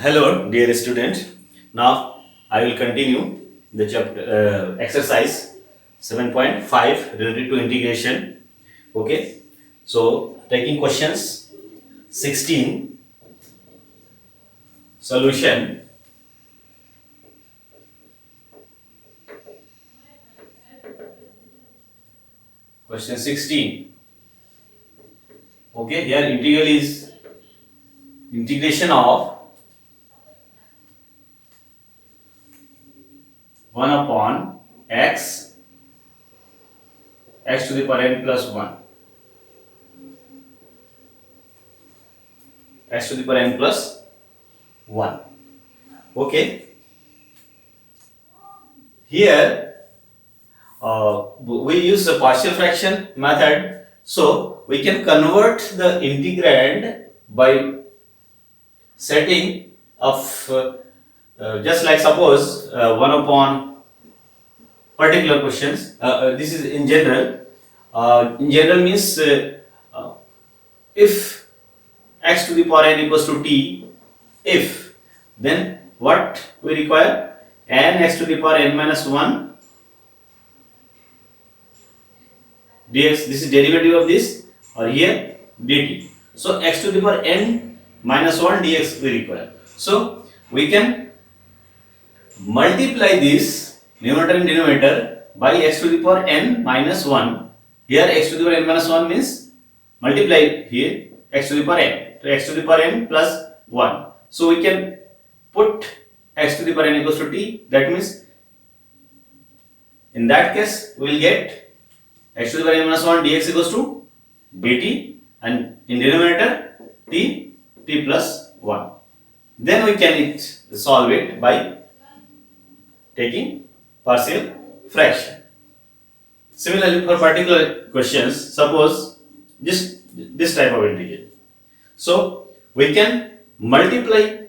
Hello, dear student. Now I will continue the chapter exercise 7.5 related to integration. Okay, so taking questions 16 solution. Question 16. Okay, here integral is integration of 1 upon x to the power n plus 1, x to the power n plus 1. Okay, here we use the partial fraction method, so we can convert the integrand by setting of just like suppose 1 upon particular questions. This is in general. In general means if x to the power n equals to t, if, then what we require? N x to the power n minus 1 dx. This is derivative of this, or here dt. So x to the power n minus 1 dx we require. So we can multiply this numerator and denominator by x to the power n minus 1. Here x to the power n minus 1 means multiply here x to the power n. So x to the power n plus 1. So we can put x to the power n equals to t. That means in that case we will get x to the power n minus 1 dx equals to dt, and in denominator t plus 1. Then we can solve it by taking partial fraction. Similarly, for particular questions, suppose this type of integral. So we can multiply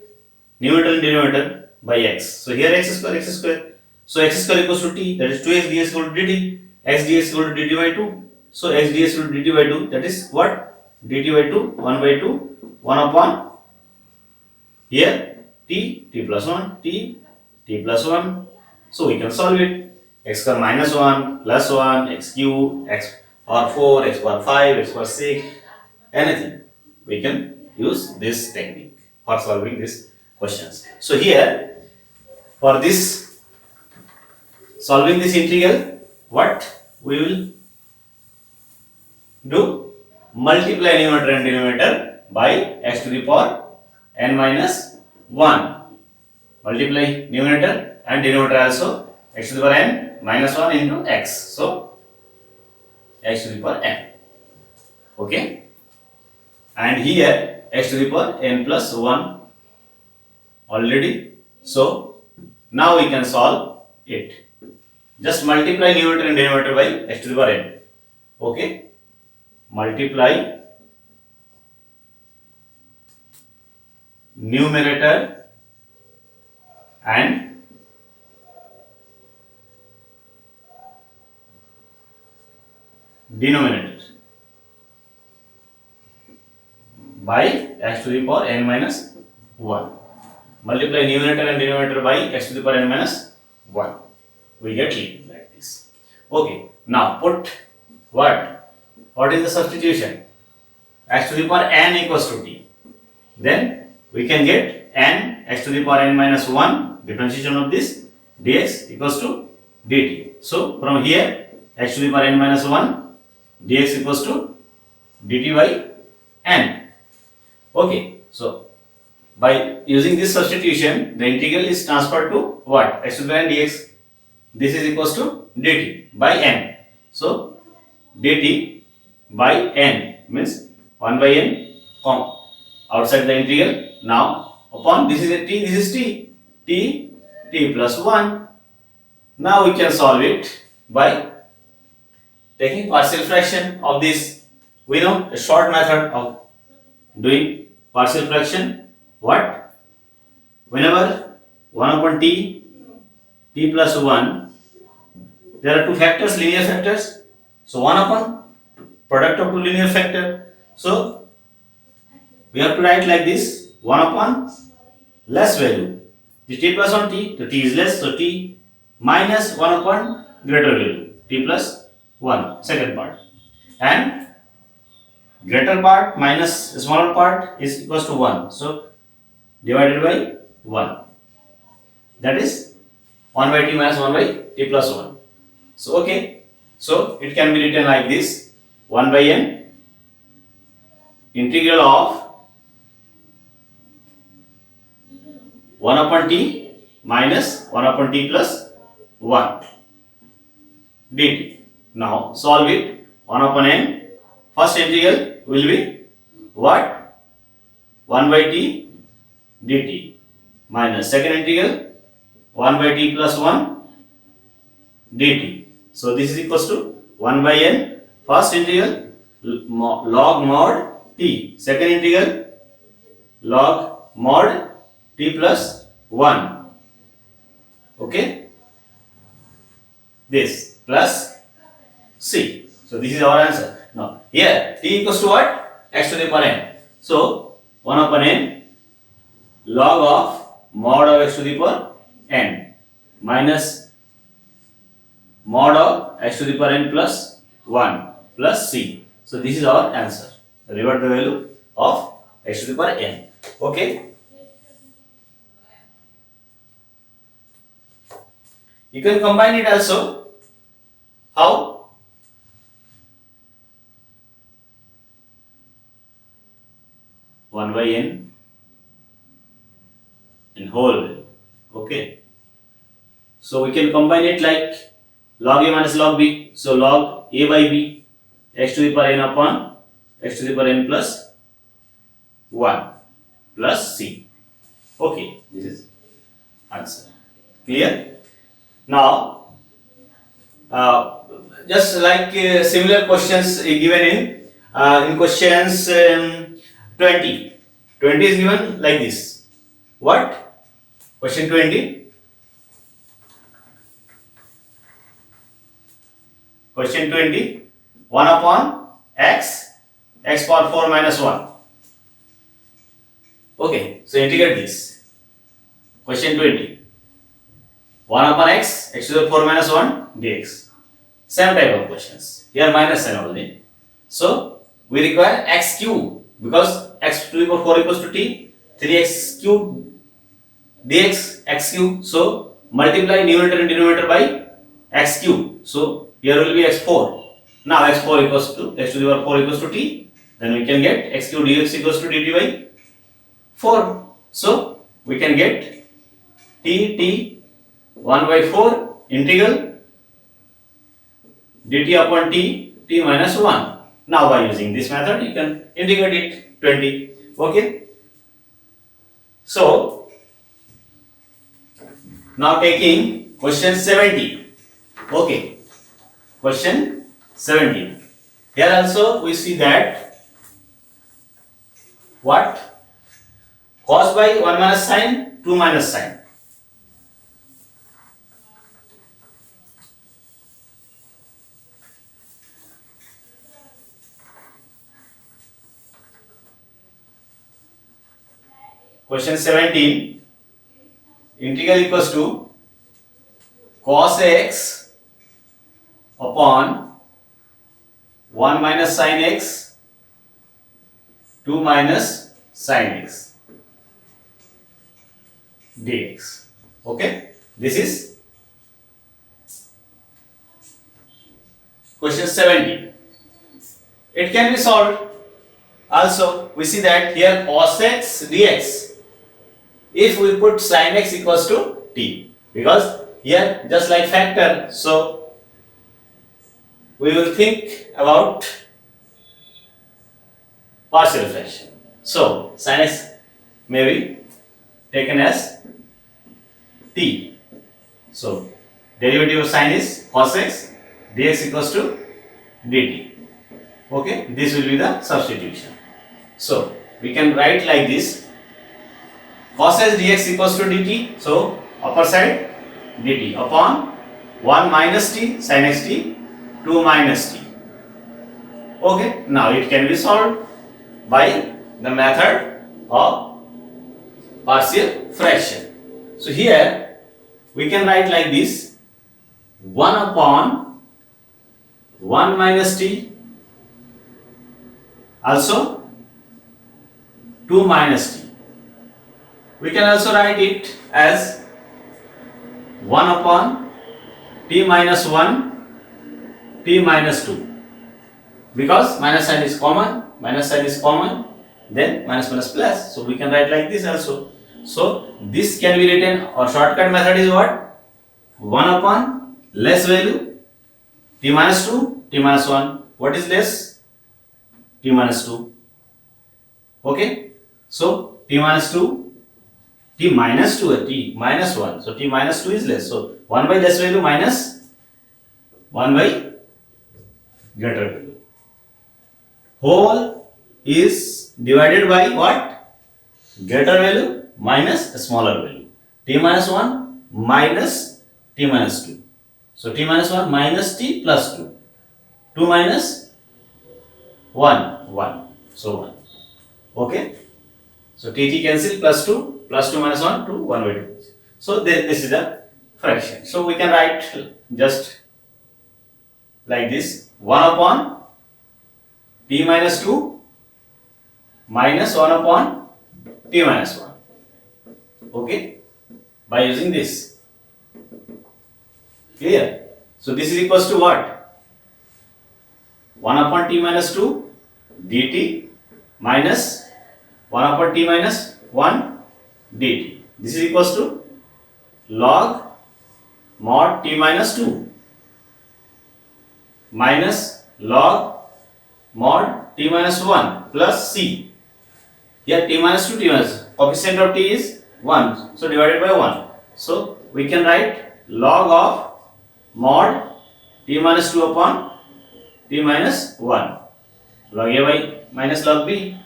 numerator and denominator by x. So here x square. So x square equals to t, that is 2x dx equal to dt. X dx equal to dt by 2. So x dx equal to dt by 2, that is what? dt by 2, 1 by 2, 1 upon here t plus 1, t plus 1. So we can solve it. X square minus 1 plus 1, x cube, x power 4, x power 5, x power 6, anything. We can use this technique for solving these questions. So here, for this solving this integral, what we will do? Multiply numerator and denominator by x to the power n minus 1. Multiply numerator and denominator also, x to the power n minus 1 into x. So x to the power n. Okay. And here x to the power n plus 1 already. So now we can solve it. Just multiply numerator and denominator by x to the power n. Okay. Multiply numerator and denominator by x to the power n minus 1. Multiply numerator and denominator by x to the power n minus 1. We get it like this. Okay. Now put what? What is the substitution? X to the power n equals to t. Then we can get n x to the power n minus 1, differentiation of this dx equals to dt. So from here x to the power n minus 1 dx equals to dt by n. Okay. So by using this substitution, the integral is transferred to what? X to the power n dx. This is equals to dt by n. So dt by n means 1 by n outside the integral. Now upon this is a t, this is t plus 1. Now we can solve it by taking partial fraction of this. We know a short method of doing partial fraction. What? Whenever 1 upon t plus 1, there are two factors, linear factors. So 1 upon product of two linear factor. So we have to write like this: 1 upon less value. The t plus 1 t, the t is less, so t minus 1 upon greater value, t plus 1, second part. And greater part minus smaller part is equals to 1. So divided by 1. That is 1 by t minus 1 by t plus 1. So okay. So it can be written like this: 1 by n integral of 1 upon t minus 1 upon t plus 1 dt. Now solve it. 1 upon n, first integral will be what? 1 by t dt minus second integral 1 by t plus 1 dt. So this is equals to 1 by n, first integral log mod t, second integral log mod t plus 1. Okay, this plus c. So this is our answer. Now here t equals to what? X to the power n. So 1 upon n log of mod of x to the power n minus mod of x to the power n plus 1 plus c. So this is our answer. Revert the value of x to the power n. Okay. You can combine it also. How? One by n in whole. Okay. So we can combine it like log a minus log b. So log a by b, x to the power n upon x to the power n plus 1 plus c. Okay, this is answer. Clear? Now, just like similar questions given in questions 20. 20 is given like this. What? Question 20. Question 20. 1 upon x power 4 minus 1. Okay, so integrate this. Question 20. 1 upon x to the 4 minus 1 dx. Same type of questions. Here minus sign only. So we require x cube because x to the power 4 equals to t. 3x cube dx x cube. So multiply numerator and denominator by x cube. So here will be x4. Now x4 equals to x to the power 4 equals to t. Then we can get x cube dx equals to dt by 4. So we can get t 1 by 4 integral dt upon t minus 1. Now by using this method you can integrate it 20. Okay. So now taking question 70. Okay. Question 17. Here also we see that what? Cos by 1 minus sine, 2 minus sine. Question 17. Integral equals to cos x upon 1 minus sin x, 2 minus sin x dx. Okay, this is question 17. It can be solved. Also, we see that here cos x dx if we put sin x equals to t, because here just like factor, so we will think about partial fraction. So sin x may be taken as t. So derivative of sin is cos x, dx equals to dt. Okay, this will be the substitution. So we can write like this: cos s dx equals to dt. So upper side dt upon 1 minus t sin x t 2 minus t. Okay, now it can be solved by the method of partial fraction. So here we can write like this: 1 upon 1 minus t, also 2 minus t. We can also write it as 1 upon t minus 1 t minus 2, because minus sign is common, then minus minus plus, so we can write like this also. So this can be written, or shortcut method is what? 1 upon less value t minus 2 t minus 1. What is less? T minus 2. Okay, so t minus 2 t minus 2 t minus 1, so t minus 2 is less, so 1 by less value minus 1 by greater value. Whole is divided by what? Greater value minus a smaller value. T minus 1 minus t minus 2. So t minus 1 minus t plus 2. 2 minus 1, 1. So 1. Okay. So t cancel, plus 2 minus 1 to 1 by 2. So this is the fraction. So we can write just like this: 1 upon t minus 2 minus 1 upon t minus 1. Okay, by using this. Clear? So this is equals to what? 1 upon t minus 2 dt minus 1 upon t minus 1 dt. This is equals to log mod t minus 2 minus log mod t minus 1 plus c. Here t minus 2 t minus, coefficient of t is 1, so divided by 1. So we can write log of mod t minus 2 upon t minus 1, log a by minus log b.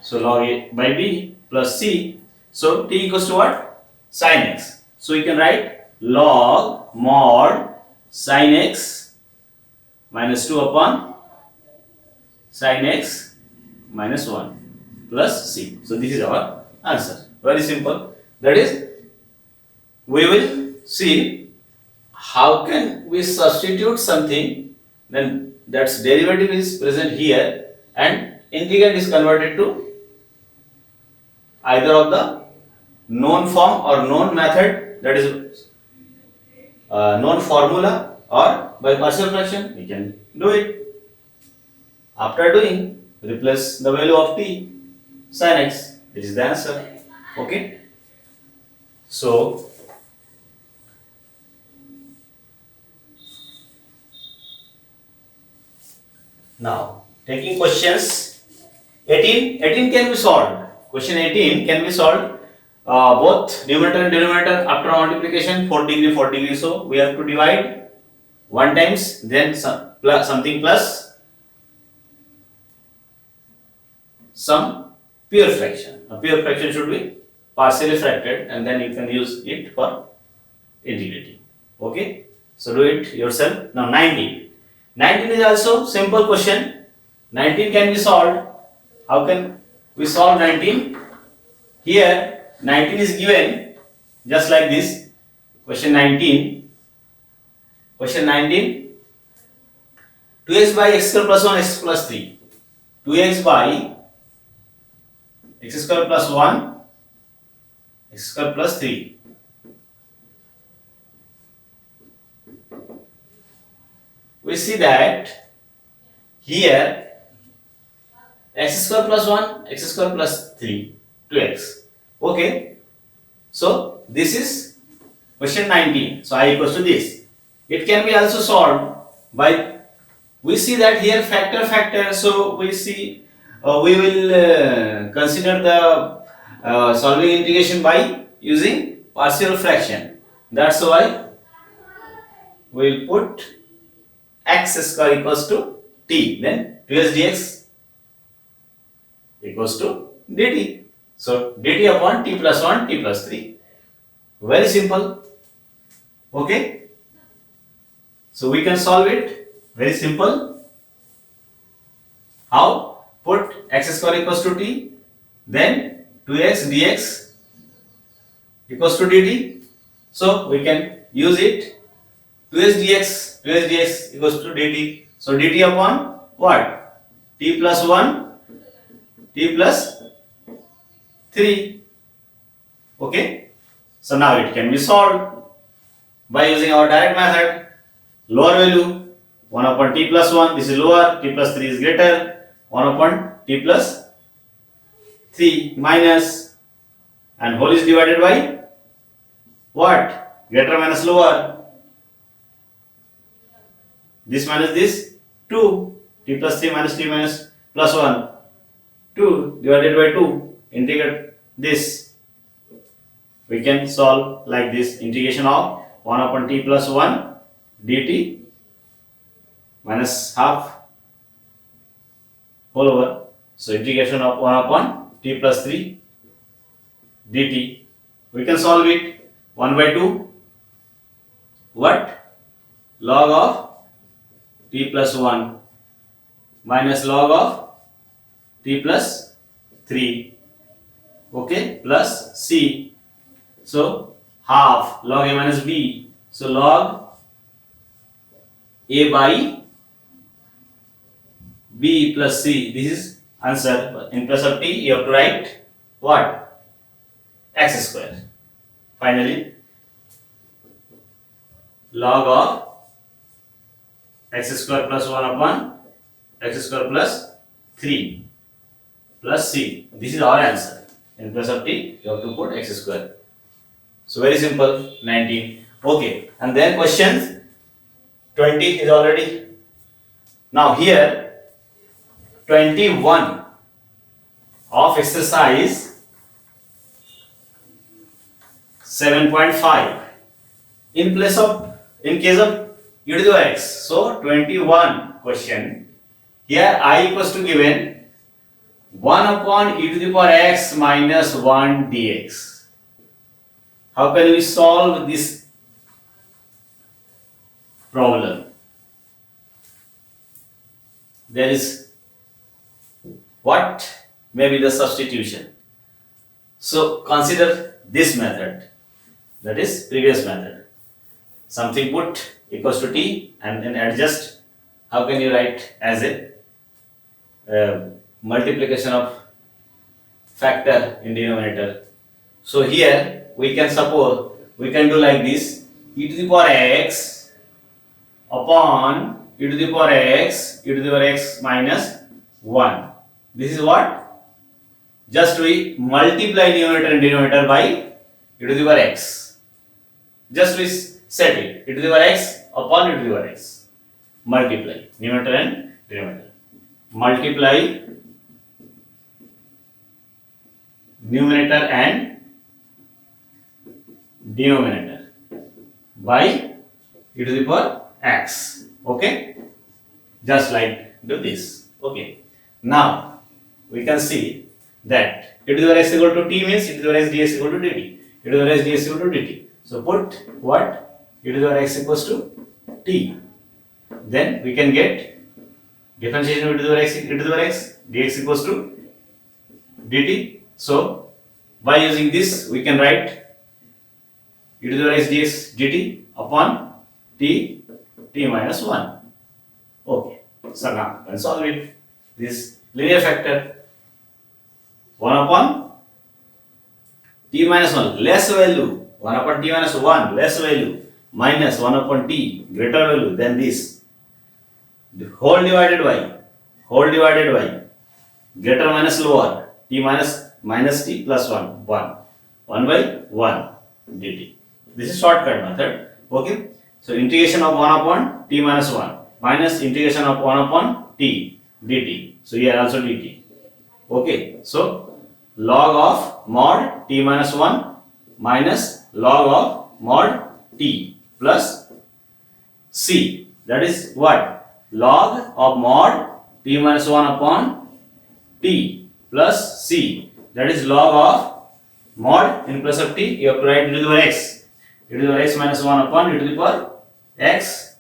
So log a by b plus c. So t equals to what? Sin x. So we can write log mod sin x minus 2 upon sin x minus 1 plus c. So this is our answer. Very simple. That is, we will see how can we substitute something, then that's derivative is present here and integrand is converted to either of the known form or known method, that is known formula, or by partial fraction we can do it. After doing, replace the value of t sin x. This is the answer. Okay. So now taking questions 18 can be solved. Question 18 can be solved. Both numerator and denominator after multiplication 4 degree 4 degree. So we have to divide 1 times, then something plus some pure fraction. A pure fraction should be partially fracted, and then you can use it for integrating. Okay. So do it yourself. Now 19. 19 is also simple question. 19 can be solved. How can we solve 19? Here 19 is given just like this. Question 19. Question 19. 2x by x square plus 1 x plus 3. 2x by x square plus 1 x square plus 3. We see that here x square plus 1 x square plus 3 2x. Okay, So this is question 19. So I equals to this. It can be also solved by, we see that here factor, so we see we will consider the solving integration by using partial fraction. That's why we will put x square equals to t, then 2s dx equals to dt. So dt upon t plus 1 t plus 3. Very simple. Okay. So we can solve it. Very simple. How? Put x square equals to t, then 2x dx equals to dt. So we can use it. 2s dx equals to dt. So dt upon what? T plus 1 t plus 3. Okay. So now it can be solved by using our direct method. Lower value 1 upon t plus 1, this is lower, t plus 3 is greater, 1 upon t plus 3 minus, and whole is divided by what? Greater minus lower. This minus this, 2, t plus 3 minus t minus plus 1, 2 divided by 2, integrate this. We can solve like this, integration of 1 upon t plus 1 dt minus half whole over. So integration of 1 upon t plus 3 dt. We can solve it 1 by 2. What? Log of t plus 1 minus log of t plus 3. Okay, plus c. So half log a minus b. So log a by b plus c. This is answer. In place of t, you have to write what? X square. Finally, log of x square plus 1 upon x square plus 3 plus c. This is our answer. In place of t, you have to put x square. So very simple, 19. Okay, and then question 20 is already. Now here 21 of exercise 7.5. In case of e to the power x. So 21 question. Here I equals to given 1 upon e to the power x minus 1 dx. How can we solve this problem? There is what may be the substitution. So consider this method, that is previous method. Something put equals to t and then adjust. How can you write as a multiplication of factor in denominator? So here we can suppose, we can do like this, e to the power x upon e to the power x minus 1. This is what? Just we multiply numerator and denominator by e to the power x. Just we set it, e to the power x upon e to the power x. Multiply numerator and denominator. Multiply numerator and denominator by e to the power x. Okay, just like do this. Okay, now we can see that e to the power x equal to t means e to the power x dx equal to dt. E to the power x dx equal to dt. So put what? E to the power x equals to t. Then we can get differentiation of e to the power x, e to the power x dx equals to dt. So by using this we can write e to the power x dx dt upon t minus 1. Okay, so now we can solve it. This linear factor 1 upon t minus 1 less value, 1 upon t minus 1 less value minus 1 upon t greater value than this, the whole divided by greater minus lower, t minus t plus 1. 1 by 1 dt. This is shortcut method. Okay. So integration of 1 upon t minus 1 minus integration of 1 upon t dt. So here also dt. Okay. So log of mod t minus 1 minus log of mod t plus c. That is what? Log of mod t minus 1 upon t plus c. That is log of mod in place of t. You have to write e to the power x. E to the power x minus 1 upon e to the power x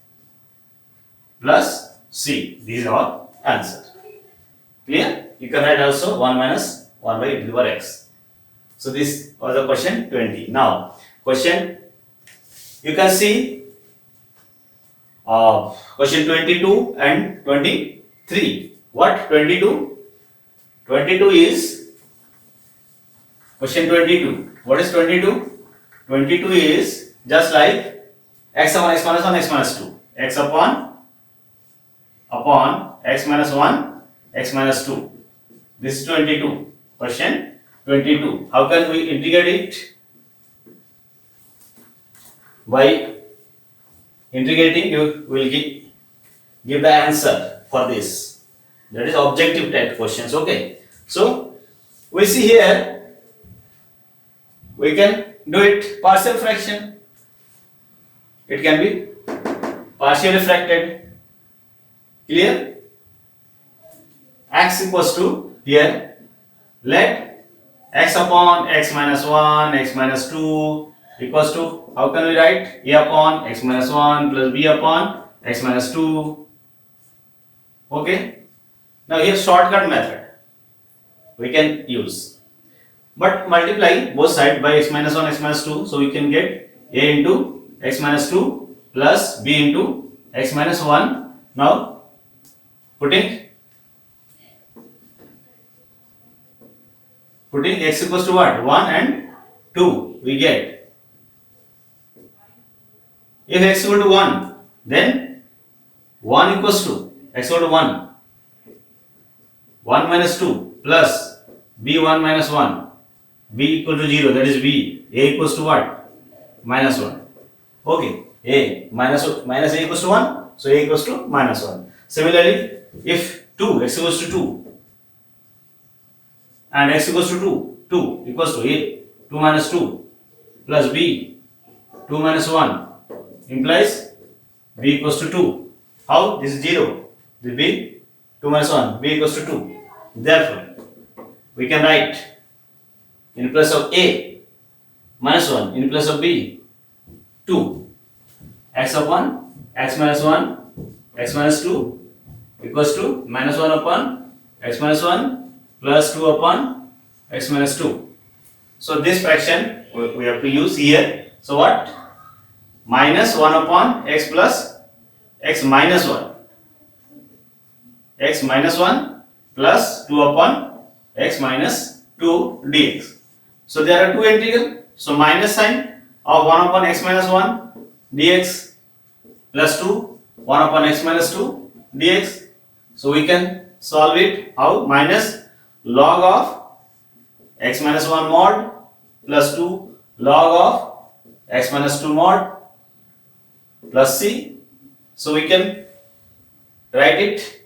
plus c. These are all answers. Clear? You can write also 1 minus 1 by e to the power x. So this was the question 20. Now question, you can see question 22 and 23. What 22? 22 is question 22. What is 22? 22 is just like x upon x minus 1, x minus 2. X upon x minus 1, x minus 2. This is 22. Question 22. How can we integrate it? By integrating, you will give the answer for this. That is objective type questions. Okay. So we see here, we can do it partial fraction. It can be partially fracted. Clear? X equals to, here let x upon x minus 1, x minus 2 equals to, how can we write? A upon x minus 1 plus b upon x minus 2. Okay. Now here shortcut method we can use. But multiply both sides by x minus 1, x minus 2. So we can get a into x minus 2 plus b into x minus 1. Now putting x equals to what? 1 and 2 we get. If x equal to 1, then 1 equals to x equal to 1. 1 minus 2 plus b1 minus 1. B equal to 0, that is b. A equals to what? Minus 1. Okay. A minus a equals to 1. So a equals to minus 1. Similarly, if 2, x equals to 2 and x equals to 2 equals to a, 2 minus 2 plus b, 2 minus 1 implies b equals to 2. How? This is 0. This b, 2 minus 1, b equals to 2. Therefore, we can write in place of a minus 1, in place of b 2, x upon x minus 1, x minus 2 equals to minus 1 upon x minus 1 plus 2 upon x minus 2. So this fraction we have to use here. So what? Minus 1 upon x plus x minus 1. X minus 1 plus 2 upon x minus 2 dx. So there are two integral. So minus sign of 1 upon x minus 1 dx plus 2 1 upon x minus 2 dx. So we can solve it how? Minus log of x minus 1 mod plus 2 log of x minus 2 mod plus c. So we can write it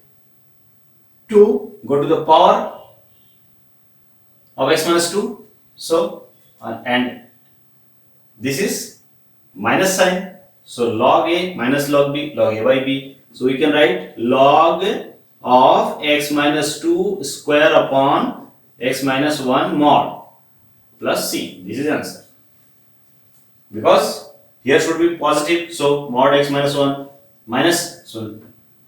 2 go to the power of x minus 2. So and this is minus sign. So log a minus log b, log a by b. So we can write log of x minus 2 square upon x minus 1 mod plus c. This is the answer. Because here should be positive, so mod x minus 1 minus, so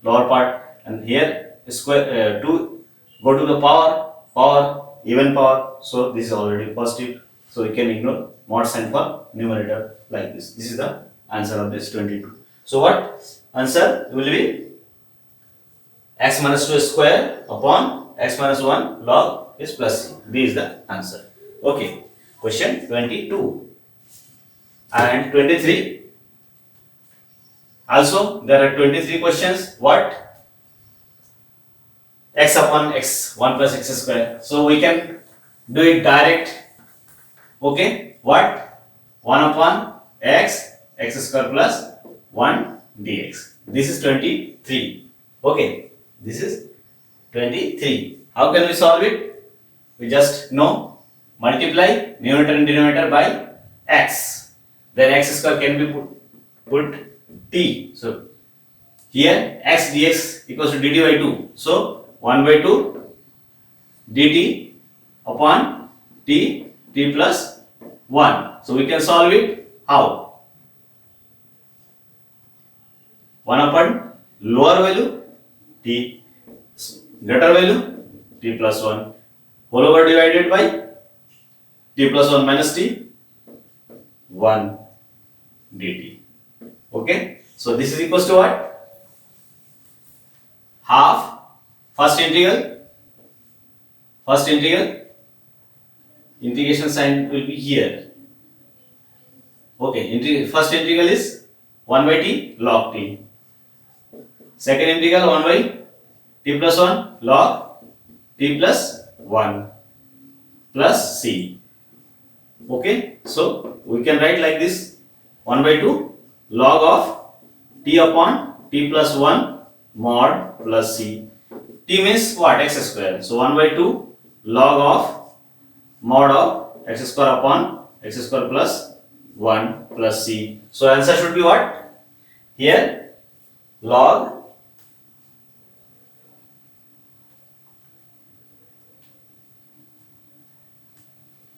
lower part, and here square 2 go to the power, even power, so this is already positive. So we can ignore mod sign for numerator like this. This is the answer of this 22. So what answer will be? X minus 2 square upon x minus 1 log is plus c. B is the answer. Okay. Question 22 and 23. Also there are 23 questions. What? X upon x, 1 plus x square. So we can do it direct. Okay. what? 1 upon x, x square plus 1 dx. This is 23. Okay, this is 23. How can we solve it? We just know multiply numerator and denominator by x. Then x square can be put t. So here x dx equals to dt by 2. So 1 by 2 dt upon t plus 1. So we can solve it how? 1 upon lower value t, greater value t plus 1, whole over divided by t plus 1 minus t 1 dt. Okay, so this is equals to what? Half first integral, integration sign will be here. Okay, first integral is 1 by t log t. Second integral 1 by t plus 1 log t plus 1 plus c. Okay, so we can write like this: 1 by 2 log of t upon t plus 1 mod plus c. T means what? X square. So 1 by 2 log of mod of x square upon x square plus 1 plus c. So answer should be what? Here log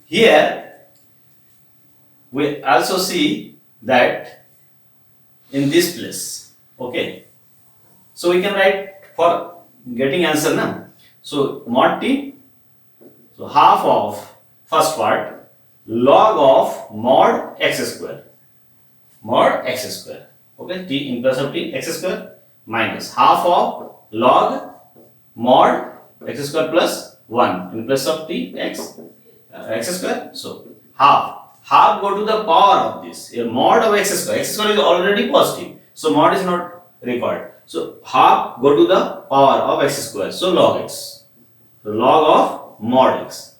here we also see that in this place. Okay, so we can write for getting answer now. So mod t, so half of first part log of mod x square, okay, t in place of t x square minus half of log mod x square plus 1 in place of t x square. So half go to the power of this. A mod of x square is already positive, so mod is not required. So half go to the power of x square, so log x. So log of mod x,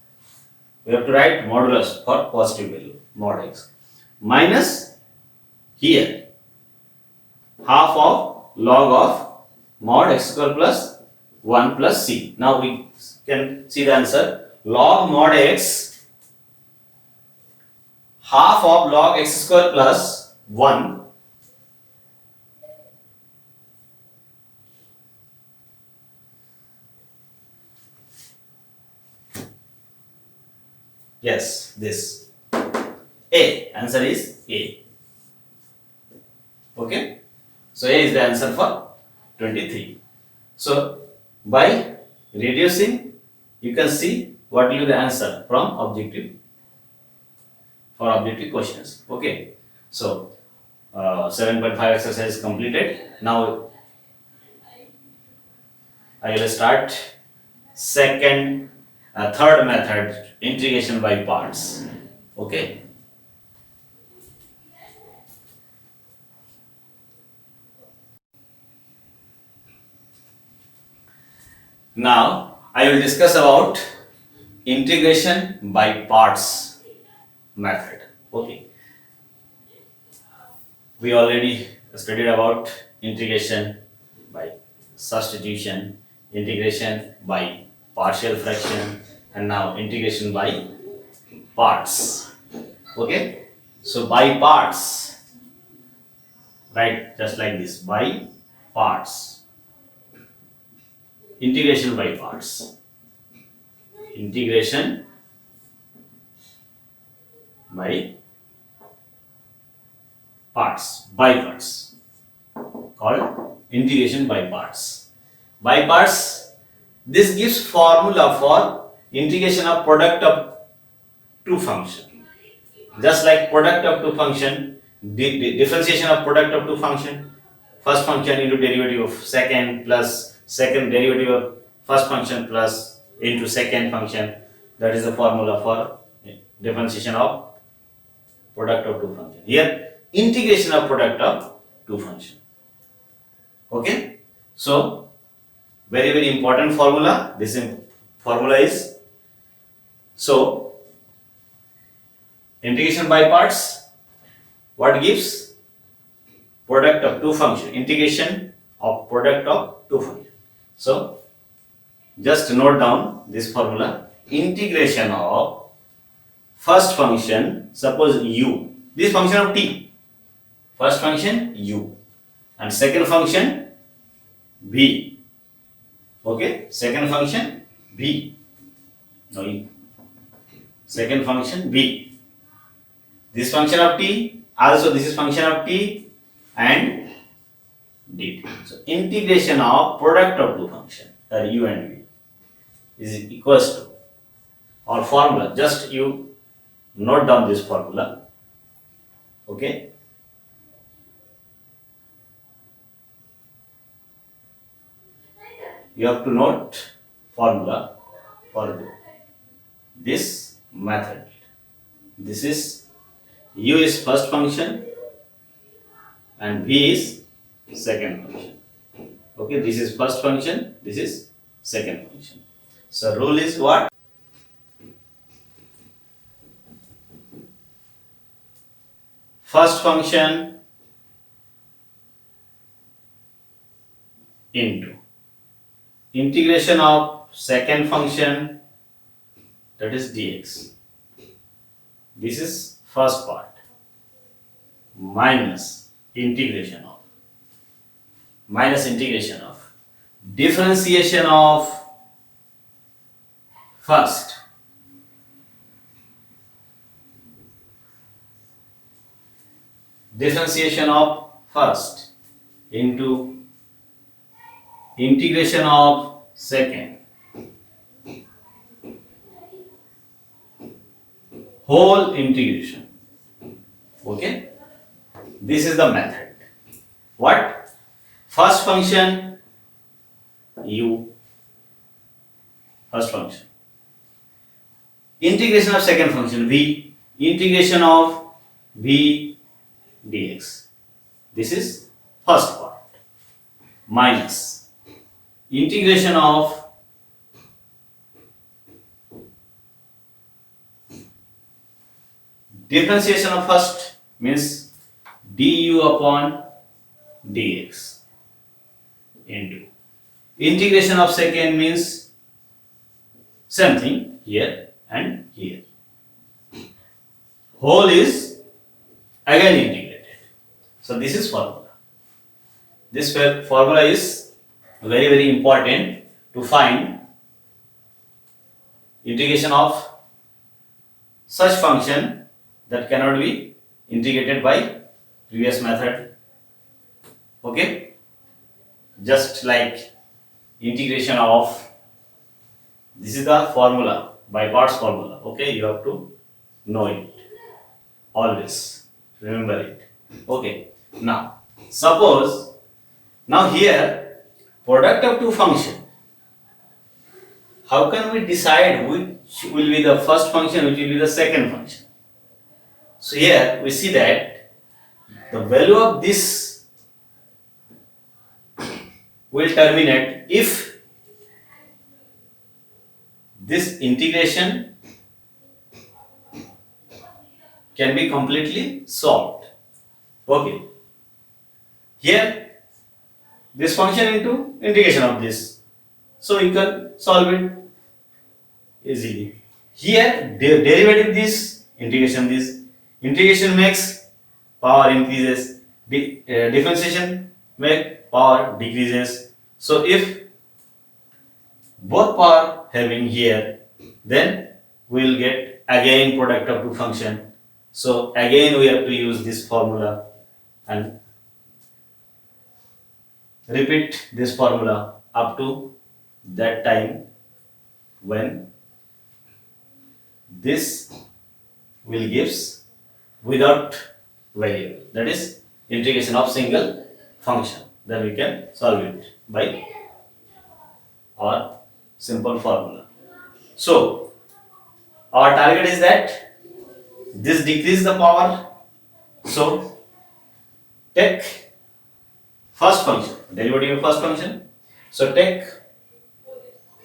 we have to write modulus for positive value, mod x, minus here half of log of mod x square plus 1 plus c. Now we can see the answer. Log mod x, half of log x square plus 1 yes, this A. Answer is A. Okay, so A is the answer for 23. So by reducing you can see what will be the answer from objective questions. Okay, so 7.5 exercise is completed. Now I will start third method, integration by parts. Okay, now I will discuss about integration by parts method. Okay, we already studied about integration by substitution, integration by partial fraction, and now integration by parts. Okay, so by parts, right, just like this, by parts, integration by parts, integration by parts, called integration by parts. By parts, this gives formula for integration of product of two function. Just like product of two function, differentiation of product of two function, first function into derivative of second plus second derivative of first function plus into second function, that is the formula for differentiation of product of two function. Here integration of product of two function. Okay, so very important formula. This formula is, so Integration by parts. What gives? Product of two functions. Integration of product of two functions. So just note down this formula. Integration of first function, suppose u, this function of t, first function u, and second function v. Okay, second function v. No, second function v. This function of t, also this is function of t and dt. So integration of product of two functions, u and v, is equals to, or formula, just you note down this formula. Okay, you have to note formula for this method. This is u is first function and v is second function. Okay, this is first function, this is second function. So rule is what? First function into integration of second function, that is dx. This is first part, minus integration of differentiation of first into integration of second, whole integration. Okay, this is the method. What? First function u, first function, integration of second function v, integration of v dx. This is first part, minus integration of differentiation of first, means du upon dx, into integration of second, means same thing here and here. Whole is again integrated. So this is formula. This formula is very, very important to find integration of such function that cannot be integrated by previous method. Okay, just like integration of, this is the formula, by parts formula. Okay, you have to know it, always remember it. Okay, now suppose, now here product of two function, how can we decide which will be the first function, which will be the second function? So here we see that the value of this will terminate if this integration can be completely solved. Okay, here this function into integration of this, so you can solve it easily. Here derivative this, integration makes power increases, differentiation make power decreases. So if both power having here, then we will get again product of two function. So again we have to use this formula and repeat this formula up to that time when this will gives without variable, that is integration of single function. Then we can solve it by our simple formula. So our target is that this decrease the power. So take first function, derivative of first function. So take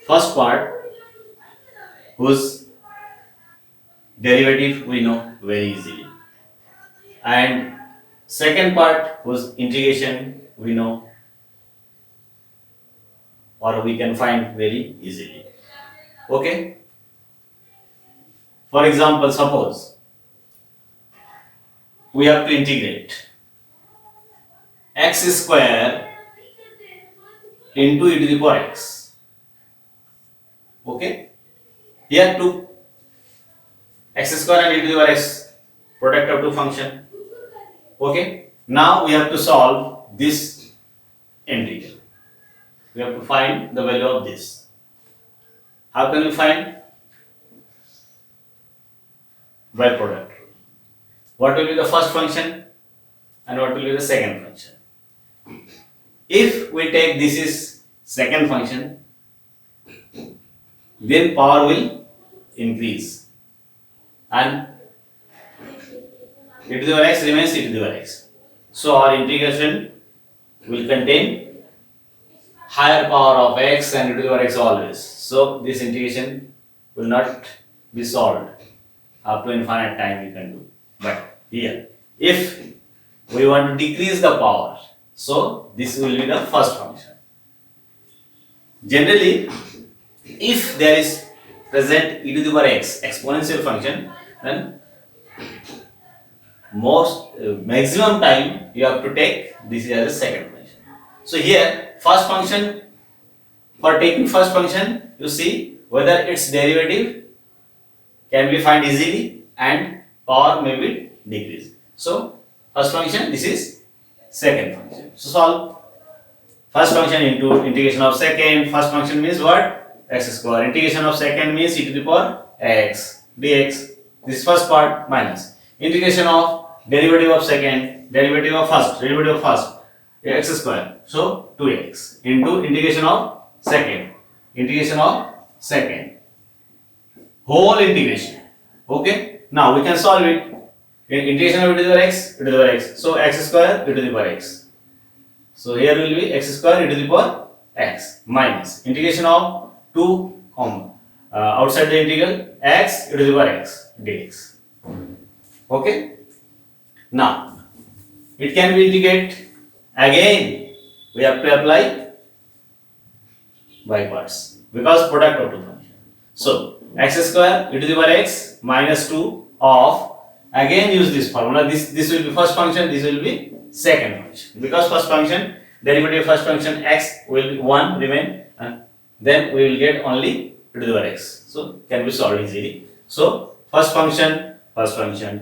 first part whose derivative we know very easily. And second part whose integration we know or we can find very easily. Okay. For example, suppose we have to integrate x square into e to the power x. Okay. Here to x square and e to the power x product of two function. Okay. Now we have to solve this integral. We have to find the value of this. How can we find? By product rule. What will be the first function and what will be the second function? If we take this is second function, then power will increase and e to the power x remains e to the power x. So our integration will contain higher power of x and e to the power x always. So this integration will not be solved up to infinite time we can do. But here, if we want to decrease the power, so this will be the first function. Generally, if there is present e to the power x exponential function, then maximum time you have to take this as a second function. So here, first function, for taking first function, you see whether its derivative can be found easily and power may be decreased. So first function, this is second function. So solve first function into integration of second. First function means what? X square. Integration of second means e to the power x dx. This is first part minus integration of derivative of second, derivative of first x square. So 2x into integration of second whole integration. Okay. Now we can solve it. Integration of e to the power x, so x square e to the power x. So here will be x square e to the power x minus integration of 2 outside the integral x e to the power x dx. Okay. Now it can be integrated again. We have to apply by parts because product of two functions. So x square e to the power x minus 2 of, again use this formula. This will be first function, this will be second function. Because first function, derivative of first function x will be 1 remain, and then we will get only e to the power x. So can be solved easily. So first function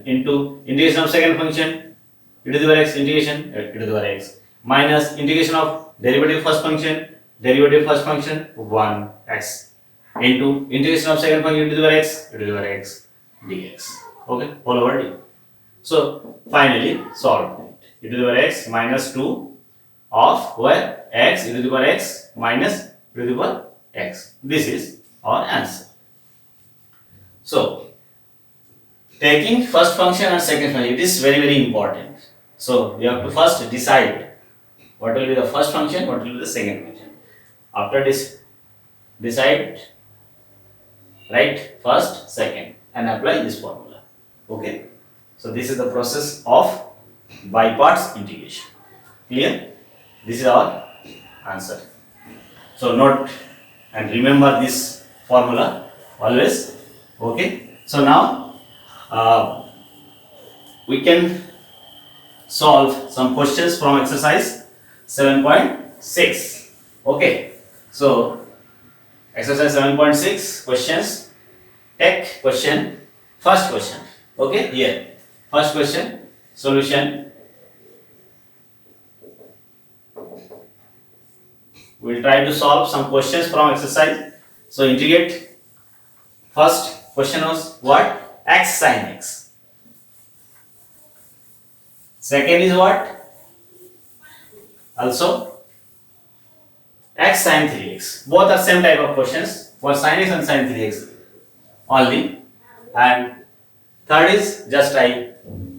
into integration of second function e to the power x integration e to the power x minus integration of derivative first function 1x into integration of second function e to the power x dx. Okay, all over d. So finally solve it. E to the power x minus 2 of where x e to the power x minus e to the power x. This is our answer. So taking first function and second function, it is very important. So we have to first decide what will be the first function, what will be the second function. After this, decide, write first, second, and apply this formula. Okay. So this is the process of by parts integration. Clear? This is our answer. So note and remember this formula always. Okay. So now we can solve some questions from exercise 7.6. Okay. So exercise 7.6 questions. Take question, first question. Okay, here. First question, solution. We'll try to solve some questions from exercise. So integrate. First question was what? X sin x. Second is what? Also x sin 3x. Both are same type of questions for sin x and sin 3x only. And third is just I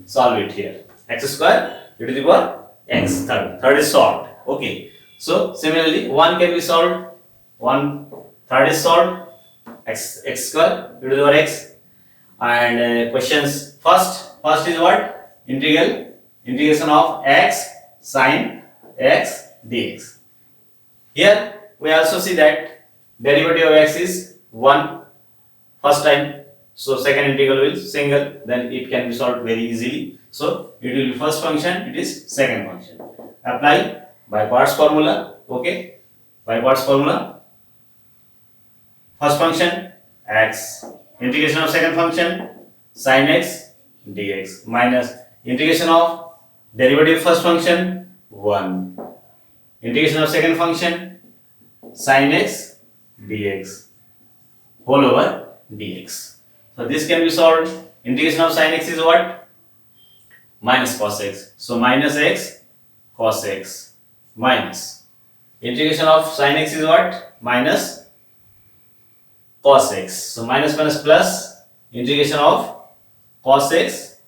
solve it here. X square e to the power x. Third is solved. Okay. So similarly, one can be solved. Third is solved. X square e to the power x. And questions first is what? Integration of x sine x dx. Here we also see that derivative of x is 1 first time, so second integral will single, then it can be solved very easily. So it will be first function, it is second function. Apply by parts formula. Okay, by parts formula. First function x, integration of second function sin x dx, minus integration of derivative first function 1, integration of second function sin x dx whole over dx. So this can be solved. Integration of sin x is what? Minus cos x. So minus x cos x minus integration of sin x is what? Minus cos x. So minus minus plus integration of cos x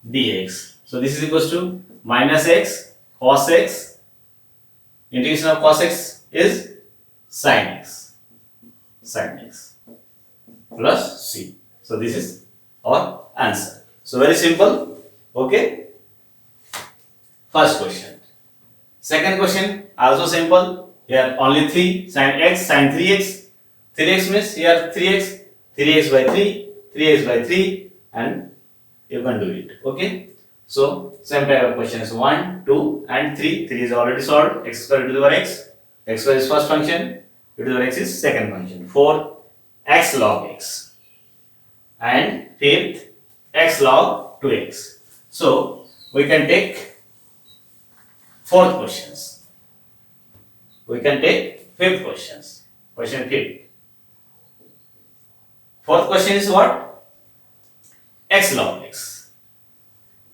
dx. So this is equals to minus x cos x, integration of cos x is sin x plus c. So this is our answer. So very simple. Okay. First question. Second question also simple. Here only 3 sin x sin 3x. 3x means here 3x, 3x by 3, 3x by 3, and you can do it. Okay. So same type of questions 1, 2 and 3. 3 is already solved. X square to the power x. X square is first function. E to the power x is second function. 4 x log x. And fifth x log 2x. So we can take fourth questions. We can take fifth questions. Question 5. Fourth question is what? X log x.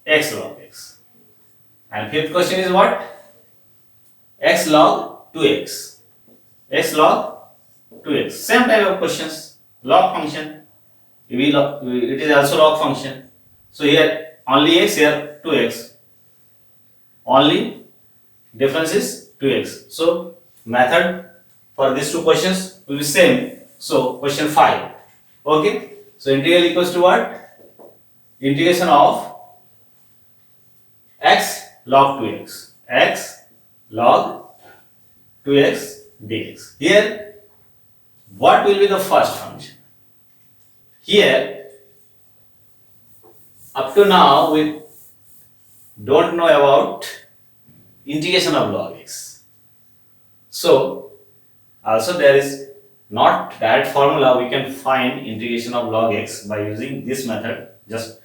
X log x. And fifth question is what? X log 2x. X log 2x. Same type of questions. Log function. It is also log function. So here only x, here 2x. Only difference is 2x. So method for these two questions will be same. So question 5. Okay. So integral equals to what? Integration of x log 2x. X log 2x dx. Here what will be the first function? Here up to now we don't know about integration of log x. So also there is not direct formula we can find integration of log x by using this method. Just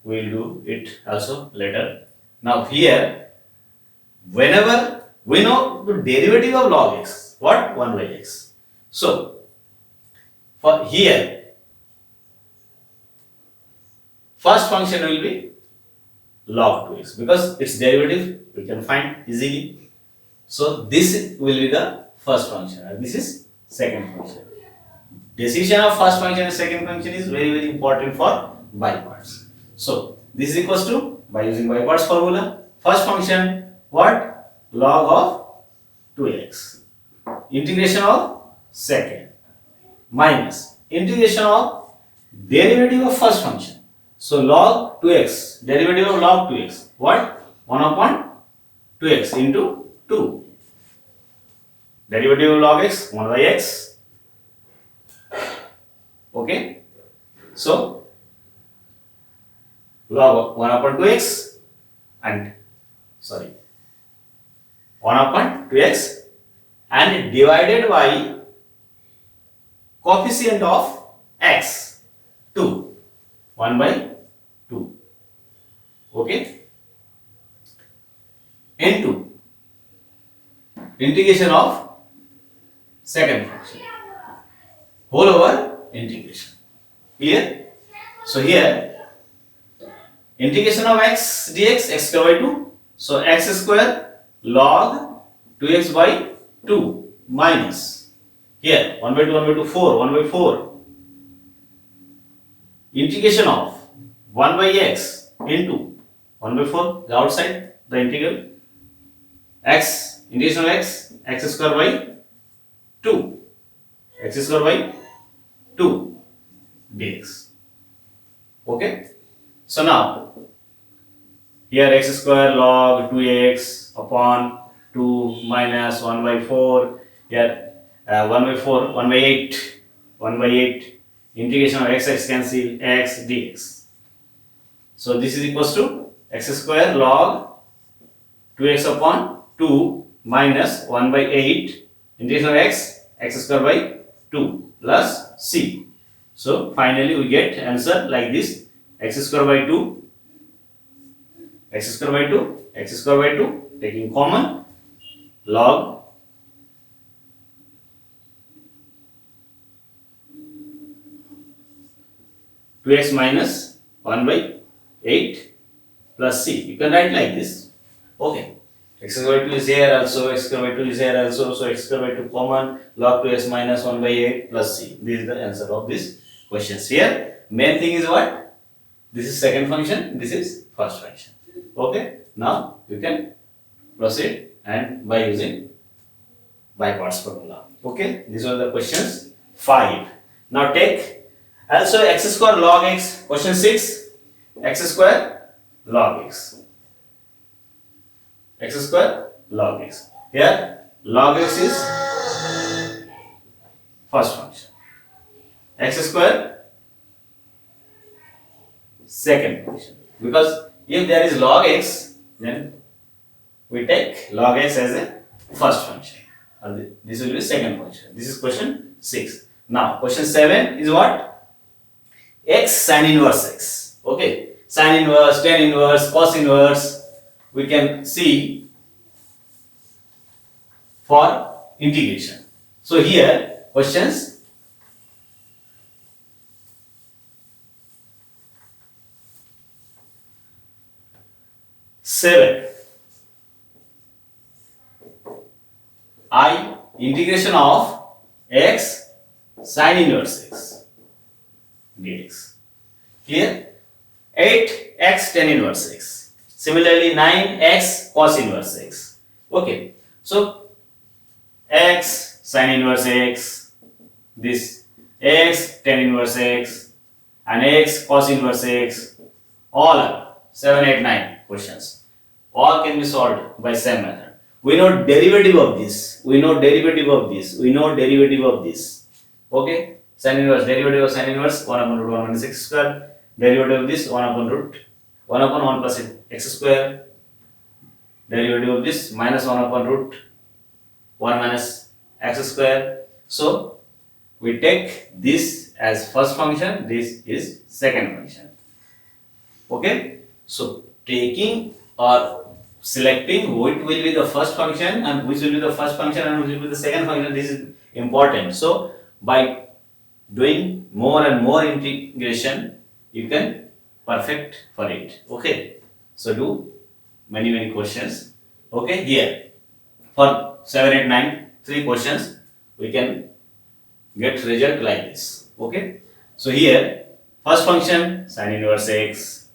we will do it also later. Now here whenever we know the derivative of log x, what? 1 by x. So for here first function will be log 2x because its derivative we can find easily. So this will be the first function and this is second function. Decision of first function and second function is very important for by parts. So this is equals to, by using by parts formula, first function what? Log of 2x. Integration of second minus integration of derivative of first function. So log 2x, derivative of log 2x, what? 1 upon 2x into 2. Derivative of log x, 1 by x. Okay. So log 1 upon 2x and 1 upon 2x and divided by coefficient of x 2, 1 by 2. Okay. Into integration of second function whole over integration. Clear? So here integration of x dx, x square by 2. So x square log 2x by 2 minus here 1 by 2, 1 by 2, 4, 1 by 4. Integration of 1 by x into 1 by 4, the outside the integral, x, integration of x, x square by 2, x square by 2 dx. Okay. So now here x square log 2x upon 2 minus 1 by 4. Here 1 by 4, 1 by 8, 1 by 8. Integration of x cancel x dx. So this is equals to x square log 2x upon 2 minus 1 by 8 integration of x square by 2 plus c. So finally we get answer like this: x square by 2, x square by 2, x square by 2, taking common, log 2x minus 1 by 8 plus c. You can write like this. Okay. X square by 2 is here also, x square by 2 is here also, so x square by 2 common, log 2x minus 1 by 8 plus c. This is the answer of this questions. Here, main thing is what? This is second function, this is first function. Okay, now you can proceed and by using by parts formula. Okay, these are the questions 5. Now take also x square log x, question 6, x square log x. X square log x. Here log x is first function. X square second function. Because if there is log x, then we take log x as a first function. And this will be second function. This is question 6. Now question 7 is what? X sin inverse x. Okay. Sin inverse, tan inverse, cos inverse. We can see for integration. So here questions 7. I integration of x sin inverse x dx. Clear? 8x tan inverse x. Similarly 9x cos inverse x. Okay. So x sin inverse x, this x tan inverse x and x cos inverse x, all are 7, 8, 9 questions. All can be solved by same method. We know derivative of this. We know derivative of this. We know derivative of this. Okay. Sin inverse, derivative of sin inverse 1 upon root 1 minus x square. Derivative of this 1 upon root 1 upon 1 plus x square. Derivative of this minus 1 upon root 1 minus x square. So we take this as first function. This is second function. Okay. So taking or selecting which will be the first function and which will be the first function and which will be the second function, this is important. So by doing more and more integration, you can perfect for it. Okay. So do many questions. Okay. Here for 7, 8, 9, 3 questions we can get result like this. Okay. So here first function sin inverse x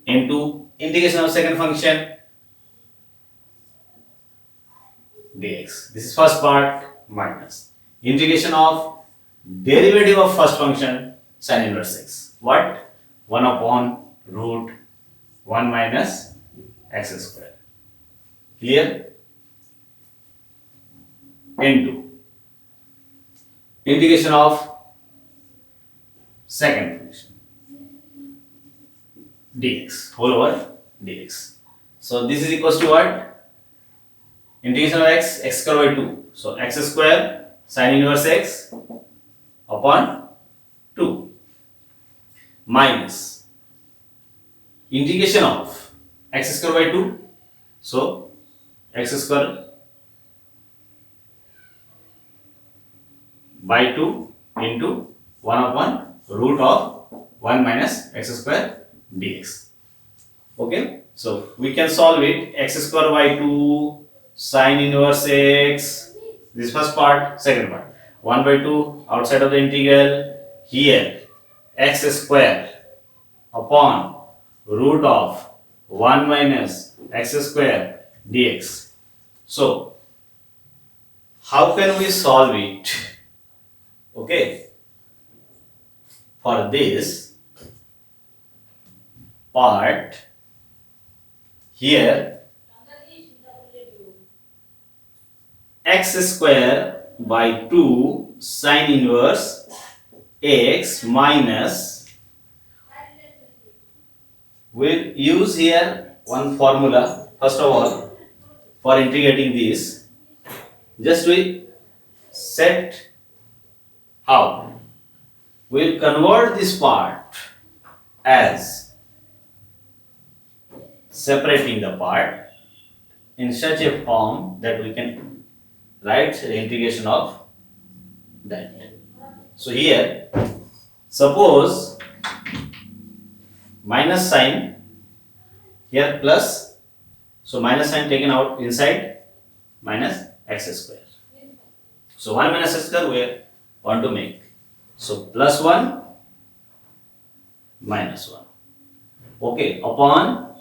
into integration of second function dx. This is first part minus integration of derivative of first function sin inverse x. What? 1 upon root 1 minus x square. Clear? Into integration of second function dx, whole over dx. So this is equals to what? Integration of x square by 2. So x square sin inverse x upon 2 minus integration of x square by 2. So x square by 2 into 1 upon root of 1 minus x square dx. Okay. So we can solve it. X square by 2 sin inverse x. This first part, second part. 1 by 2 outside of the integral. Here x square upon root of 1 minus x square dx. So how can we solve it? Okay. for this part, here x square by 2 sin inverse x minus, we'll use here one formula. First of all, for integrating this, just we set how we'll convert this part as separating the part in such a form that we can write the integration of that. So here, suppose minus sign, here plus, so minus sign taken out inside, minus x square. So 1 minus x square we want to make. So plus 1 minus 1. Okay, upon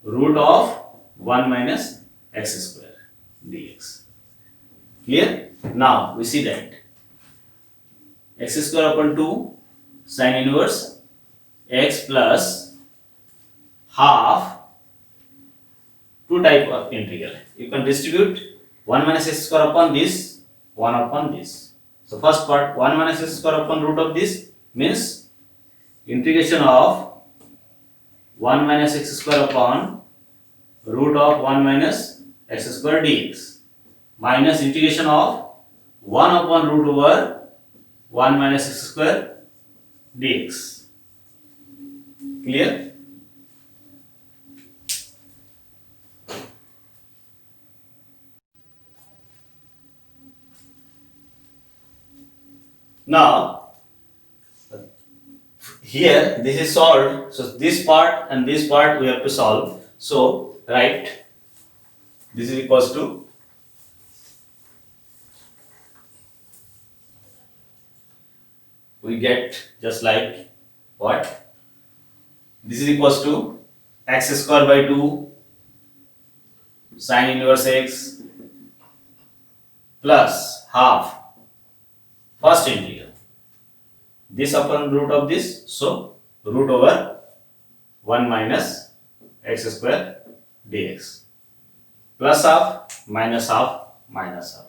root of 1 minus x square dx. Clear? Now we see that x square upon 2 sin inverse x plus half, two type of integral. You can distribute 1 minus x square upon this, 1 upon this. So first part 1 minus x square upon root of this means integration of 1 minus x square upon root of 1 minus x square dx minus integration of 1 upon root over 1 minus x square dx. Clear? Now, here this is solved. So this part and this part we have to solve. So write this is equals to we get just like what? This is equals to x square by 2 sin inverse x plus half first integral. This upon root of this, so root over 1 minus x square dx plus half minus half minus half.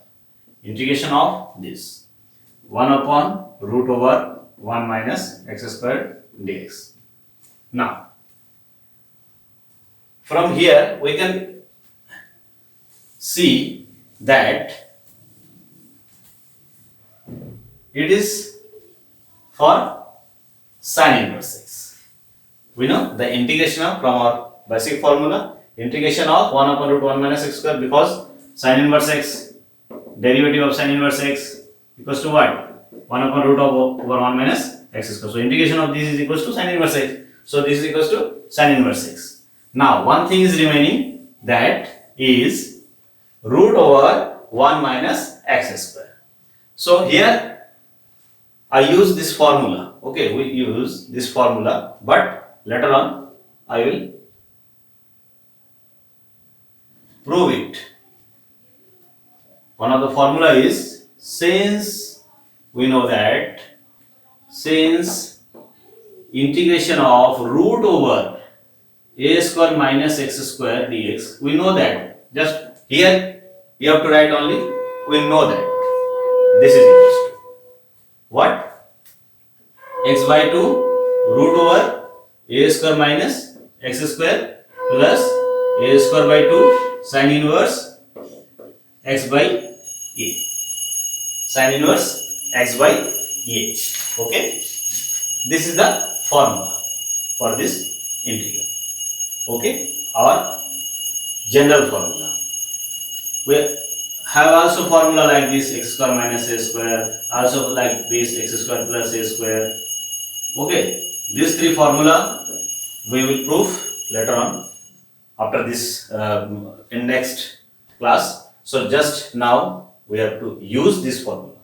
Integration of this 1 upon root over 1 minus x square dx. Now, from here we can see that it is for sin inverse x. We know the integration of, from our basic formula, integration of 1 upon root 1 minus x square, because sin inverse x, derivative of sin inverse x equals to what? 1 upon root of over 1 minus x square. So integration of this is equals to sin inverse x. So this is equals to sin inverse x. Now one thing is remaining, that is root over 1 minus x square. So here I use this formula. Okay, we use this formula, but later on I will prove it. One of the formula is, since we know that since integration of root over a square minus x square dx, we know that, just here you have to write only, we know that this is equals to what? X by 2 root over a square minus x square plus a square by 2 sin inverse x by a. Sin inverse x by a. Okay? This is the formula for this integral. Okay? Our general formula. We have also formula like this, x square minus a square, also like this, x square plus a square. Okay, these three formula we will prove later on after this in next class. So just now we have to use this formula,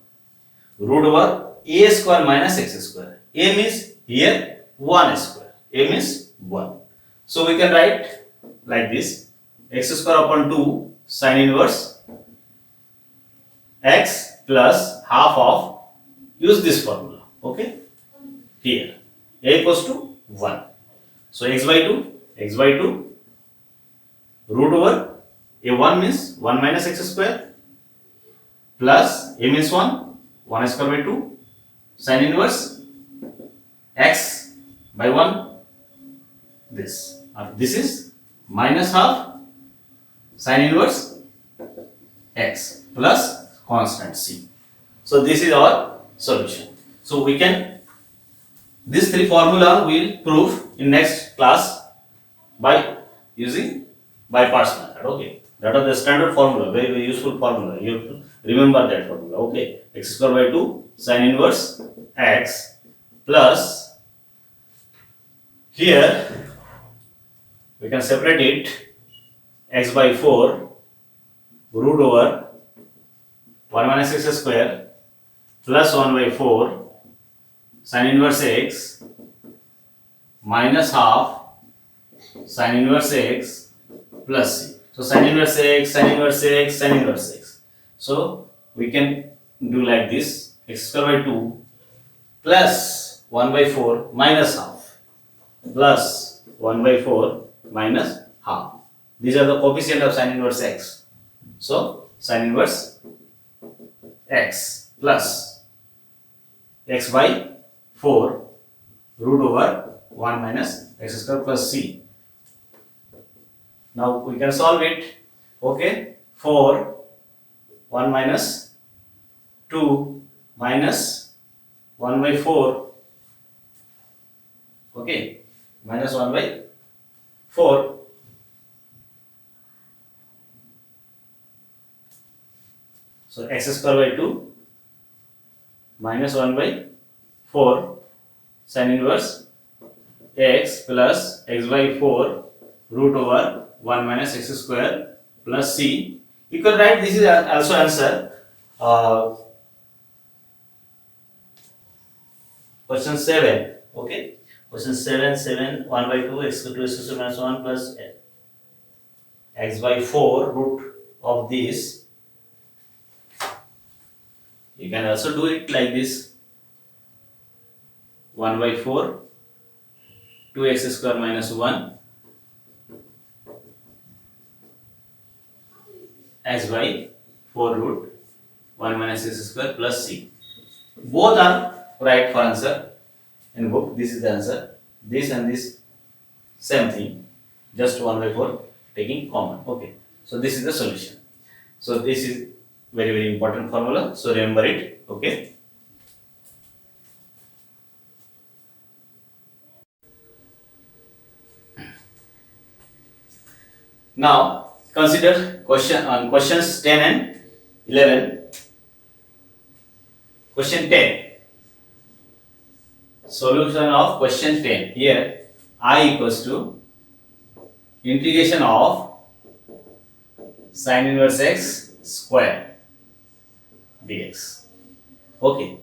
root over a square minus x square. A means here 1 square, a means 1. So we can write like this, x square upon 2 sin inverse x plus half of, use this formula. Okay, here. A equals to 1. So x by 2 root over a1 means 1 minus x square plus a means 1 square by 2 sin inverse x by 1 this. This is minus half sin inverse x plus constant c. So this is our solution. So we can, these three formula we will prove in next class by using by parts method. Okay, that are the standard formula, very very useful formula. You have to remember that formula. Okay, x square by 2 sin inverse x plus, here we can separate it, x by 4 root over 1 minus x square plus 1 by 4 sin inverse x minus half sin inverse x plus c. So sin inverse x, sin inverse x, sin inverse x. So we can do like this, x square by 2 plus 1 by 4 minus half plus 1 by 4 minus half. These are the coefficient of sin inverse x. So sin inverse x plus x by 4 root over 1 minus x square plus c. Now we can solve it. Okay, 4 1 minus 2 minus 1 by 4. Okay, minus 1 by 4. So x square by 2 minus 1 by 4 sin inverse x plus x by 4 root over 1 minus x square plus c. You can write this is also answer. Question 7. Okay. Question 7 1 by 2 x to x square minus 1 plus x by 4 root of this. You can also do it like this, 1 by 4 2x square minus 1 x by 4 root 1 minus x square plus c. Both are right for answer in book. This is the answer. This and this same thing, just 1 by 4 taking common. Okay, so this is the solution. So this is very very important formula, so remember it. Okay, now consider question on questions 10 and 11. Question 10, solution of question 10. Here I equals to integration of sin inverse x square dx. Okay,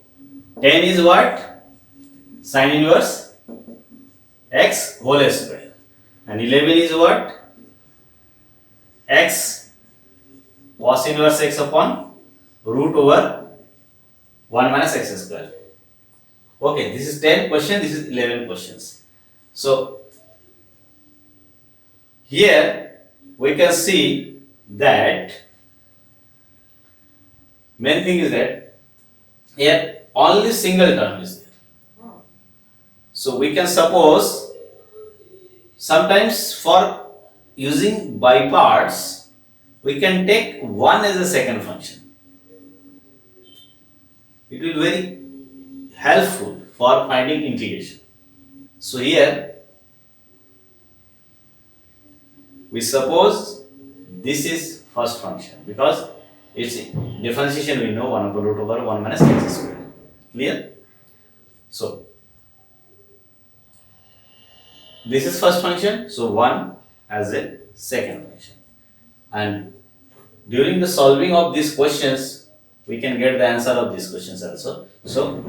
10 is what? Sin inverse x whole square, and 11 is what? X cos inverse x upon root over 1 minus x square. Okay, this is 10 question, this is 11 questions. So here we can see that main thing is that here only single term is there. So we can suppose sometimes for using by parts we can take 1 as a second function. It will be very helpful for finding integration. So here we suppose this is first function because its differentiation we know 1 over root over 1 minus x square. Clear? So this is first function, so 1 as a second function, and during the solving of these questions we can get the answer of these questions also. So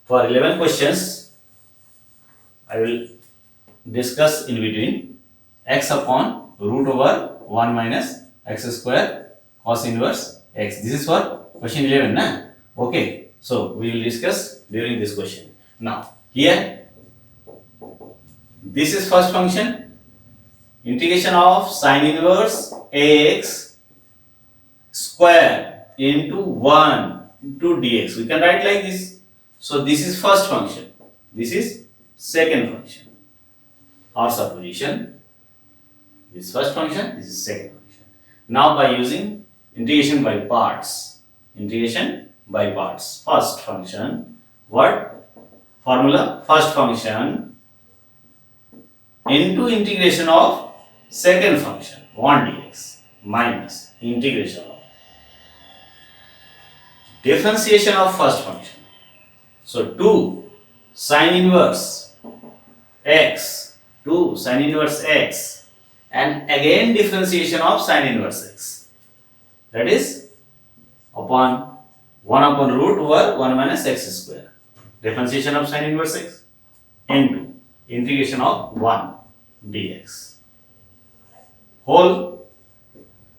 for 11 questions I will discuss in between x upon root over 1 minus x square cos inverse x. This is for question 11 na? Okay, so we will discuss during this question. Now here this is first function, integration of sin inverse ax square into 1 into dx. We can write like this. So this is first function, this is second function, or supposition. This is first function, this is second function. Now by using integration by parts, first function, what formula? First function into integration of second function 1 dx minus integration of differentiation of first function. So 2 sin inverse x, and again differentiation of sin inverse x, that is upon 1 upon root over 1 minus x square, differentiation of sin inverse x into integration of 1 dx, whole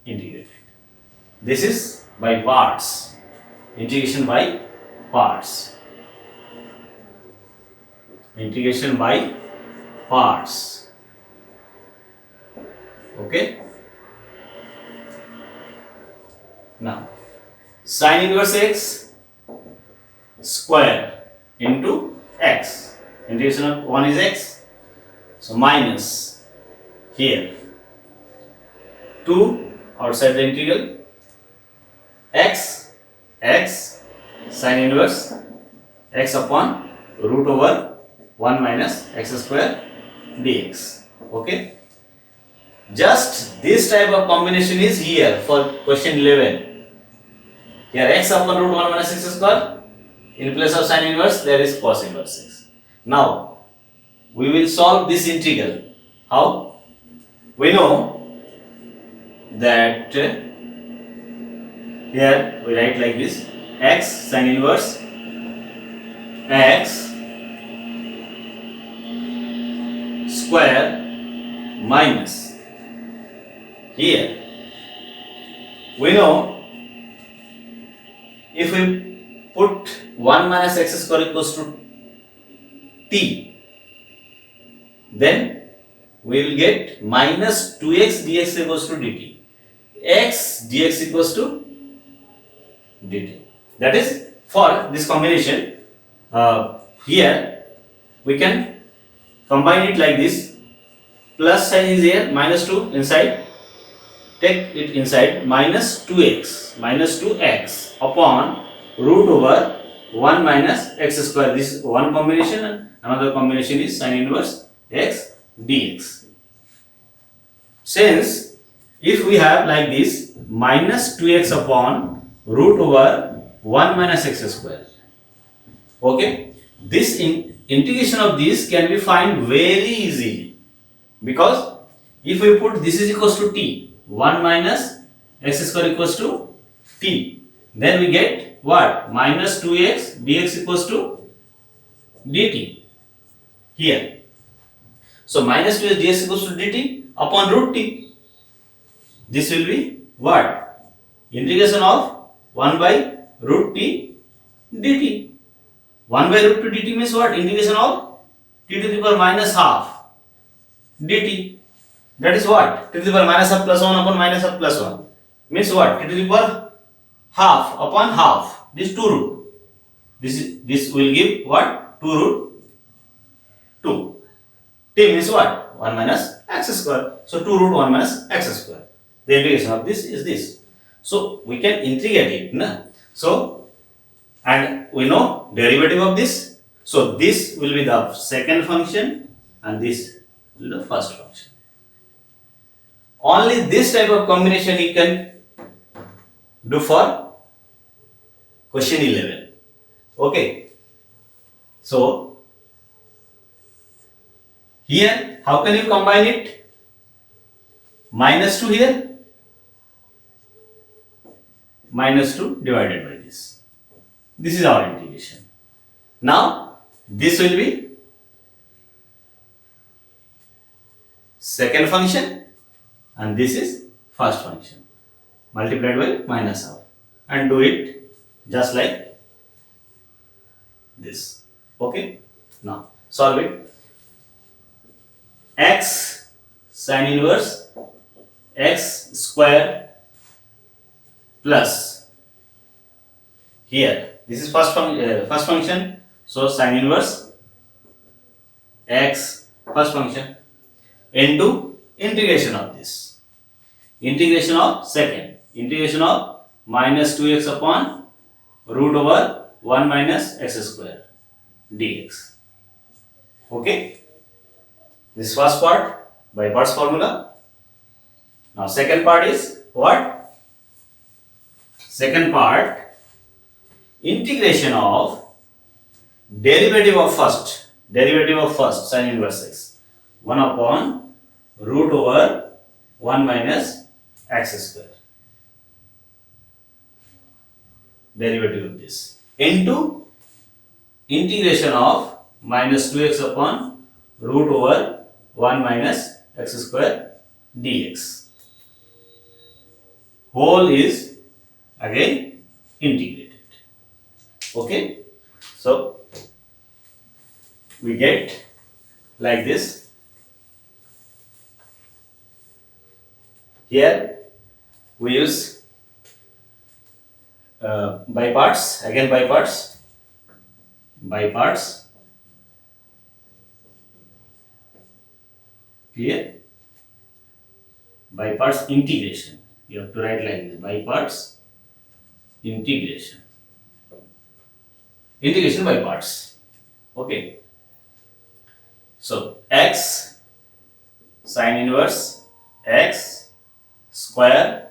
integrated. This is by parts, integration by parts, okay. Now sin inverse x square into x, integration of 1 is x, so minus here 2 outside the integral, x sin inverse x upon root over 1 minus x square dx, okay. Just this type of combination is here for question 11. Here x upon root 1 minus x square, in place of sin inverse there is cos inverse x. Now we will solve this integral. How? We know that here we write like this, x sin inverse x square minus, here we know if we put 1 minus x square equals to t, then we will get minus 2x dx equals to dt, x dx equals to dt. That is for this combination. Here we can combine it like this, plus sign is here, minus 2 inside, take it inside, minus 2x upon root over 1 minus x square. This is one combination, and another combination is sin inverse x dx. Since if we have like this, minus 2x upon root over 1 minus x square, okay, this integration of this can be found very easily, because if we put this is equals to t, 1 minus x square equals to t, then we get what? Minus 2x dx equals to dt here. So minus 2x dx equals to dt upon root t. This will be what? Integration of 1 by root t dt. 1 by root 2 dt means what? Integration of t to the power minus half dt. That is what? T to the power minus half plus 1 upon minus half plus 1. Means what? T to the power half upon half. This 2 root. This will give what? 2 root 2. T means what? 1 minus x square. So 2 root 1 minus x square. The integration of this is this. So we can integrate it. Na? So, and we know derivative of this. So this will be the second function and this will be the first function. Only this type of combination you can do for question 11. Okay. So here how can you combine it? Minus 2 here, minus 2 divided by this. This is our integration. Now this will be second function and this is first function multiplied by minus half, and do it just like this. Okay. Now solve it. X sin inverse x square plus, here this is first function, so sin inverse x first function into integration of this, integration of second, integration of minus 2x upon root over 1 minus x square dx. Okay, this first part by parts formula. Now second part is what? Second part, integration of derivative of first sin inverse x, 1 upon root over 1 minus x square, derivative of this, into integration of minus 2x upon root over 1 minus x square dx. Whole is again integrated. Okay, so we get like this. Here we use by parts, again by parts, clear? By parts integration, you have to write like this, by parts integration by parts. Okay, so x sin inverse x square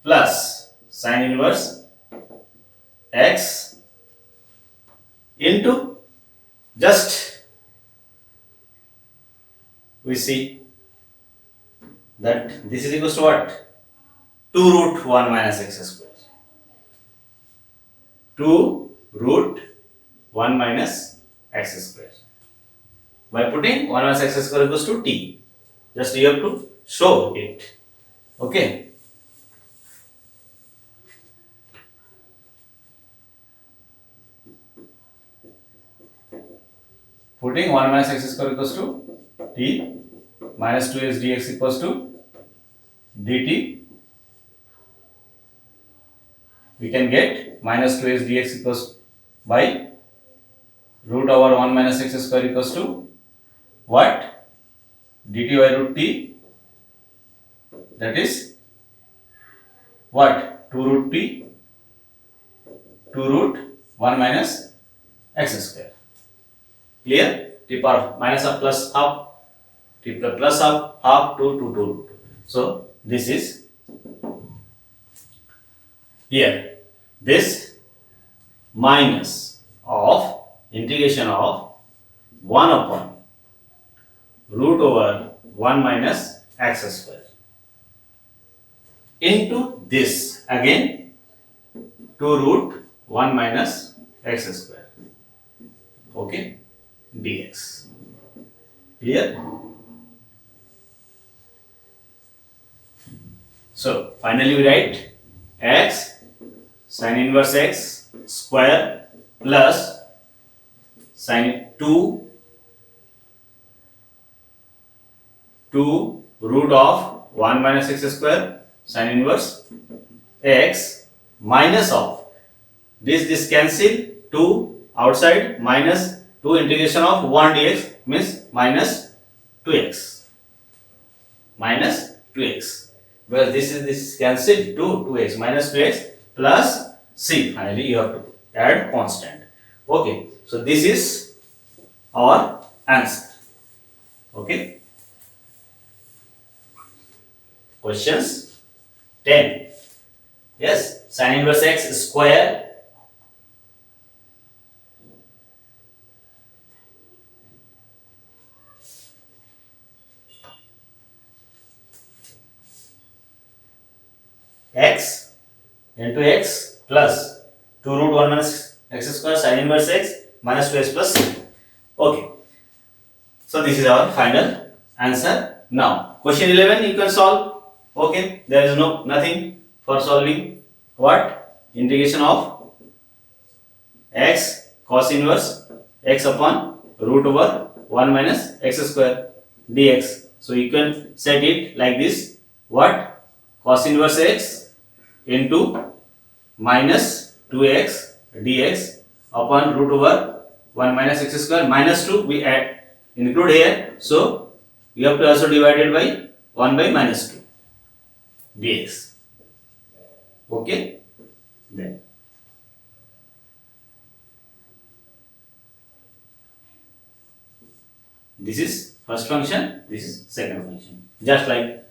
plus sin inverse x into, just we see that this is equals to what? 2 root 1 minus x square. 2 root 1 minus x square. By putting 1 minus x square equals to t, just you have to show it. Okay. Putting 1 minus x square equals to t, minus 2x dx equals to dt. We can get minus 2x dx equals by root over 1 minus x square equals to what? dt by root t, that is what? 2 root t, 2 root 1 minus x square. Clear? T power minus half plus half, t plus half, half, 2, 2, 2. So this is here, this minus of integration of 1 upon root over 1 minus x square into this again 2 root 1 minus x square. Okay, dx. Clear? So finally we write x sin inverse x square plus sin 2 root of 1 minus x square sin inverse x minus of this cancel, 2 outside, minus 2 integration of 1 dx means minus 2x, because this cancelled, 2x minus 2x plus c, finally you have to add constant. Okay, so this is our answer. Okay, questions 10. Yes, sin inverse x square x into x plus 2 root 1 minus x square sin inverse x minus 2x plus c. Okay, so this is our final answer. Now question 11 you can solve. Okay, there is nothing for solving. What? Integration of x cos inverse x upon root over 1 minus x square dx. So you can set it like this. What? Cos inverse x into minus 2x dx upon root over 1 minus x square minus 2 we add include here. So you have to also divide it by 1 by minus 2 dx. Okay. Then this is first function, this is second function. Just like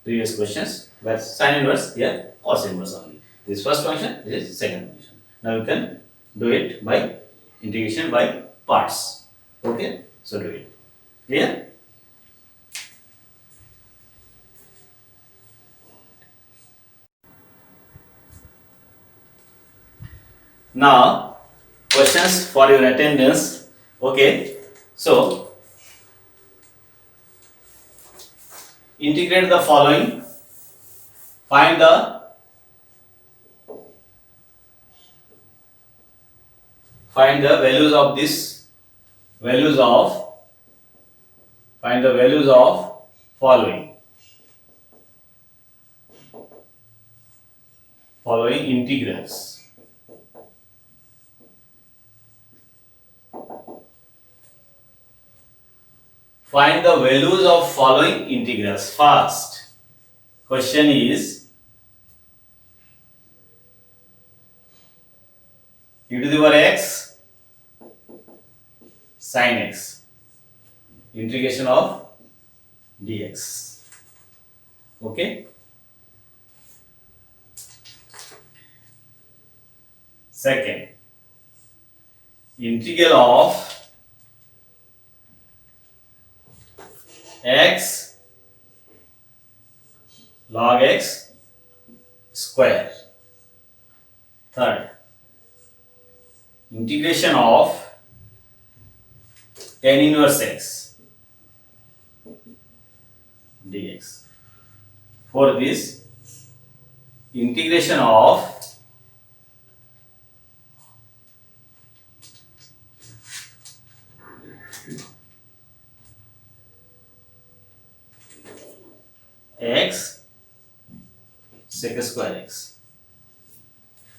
previous questions where sin inverse, here cos inverse only. This is first function, this is second function. Now you can do it by integration by parts. Okay, so do it. Clear? Now questions for your attendance. Okay, so integrate the following. Find the values of this find the values of following integrals. Find the values of following integrals. First question is e to the power x sin x integration of dx. Okay. Second, integral of x log x square. Third, integration of tan inverse x dx. For this, integration of x sec square x.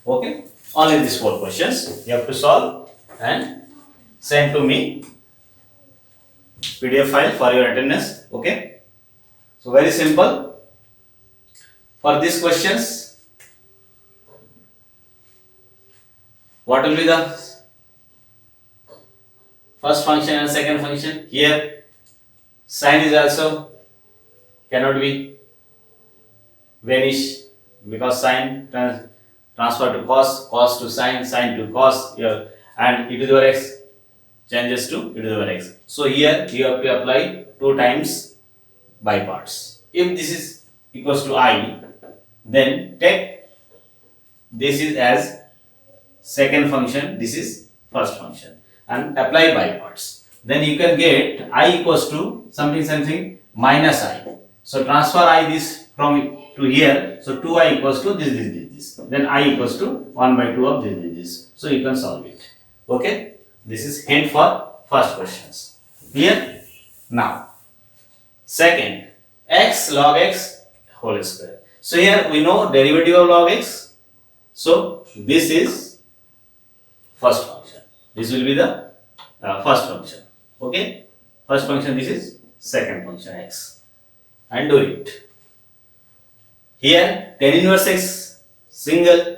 Okay, only these 4 questions you have to solve and send to me PDF file for your attendance. Okay, so very simple. For these questions, what will be the first function and second function? Here sin is also cannot be vanish because sin transfer to cos, cos to sin, sin to cos here, and e to the power x changes to e to the power x. So here you have to apply 2 times by parts. If this is equals to I, then take this is as second function, this is first function, and apply by parts. Then you can get I equals to something minus I. So transfer I this from to here. So 2I equals to this. Then I equals to 1 by 2 of this. So you can solve it. Okay. This is hint for first questions. Clear? Now, second, x log x whole square. So here we know derivative of log x. So this is first function. This will be the first function. Okay. First function, this is second function x. And do it. Here tan inverse x single.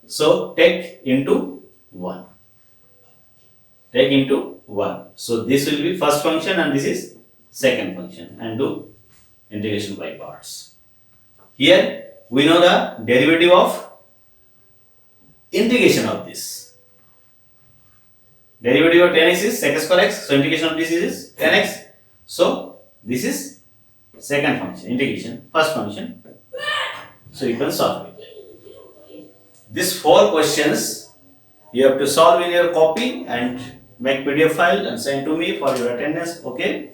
So take into 1. Take into 1. So this will be first function and this is second function, and do integration by parts. Here we know the derivative of integration of this. Derivative of tan x is sec square x. So integration of this is tan x. So this is second function, integration, first function. So you can solve it. These 4 questions you have to solve in your copy and make PDF file and send to me for your attendance. Okay.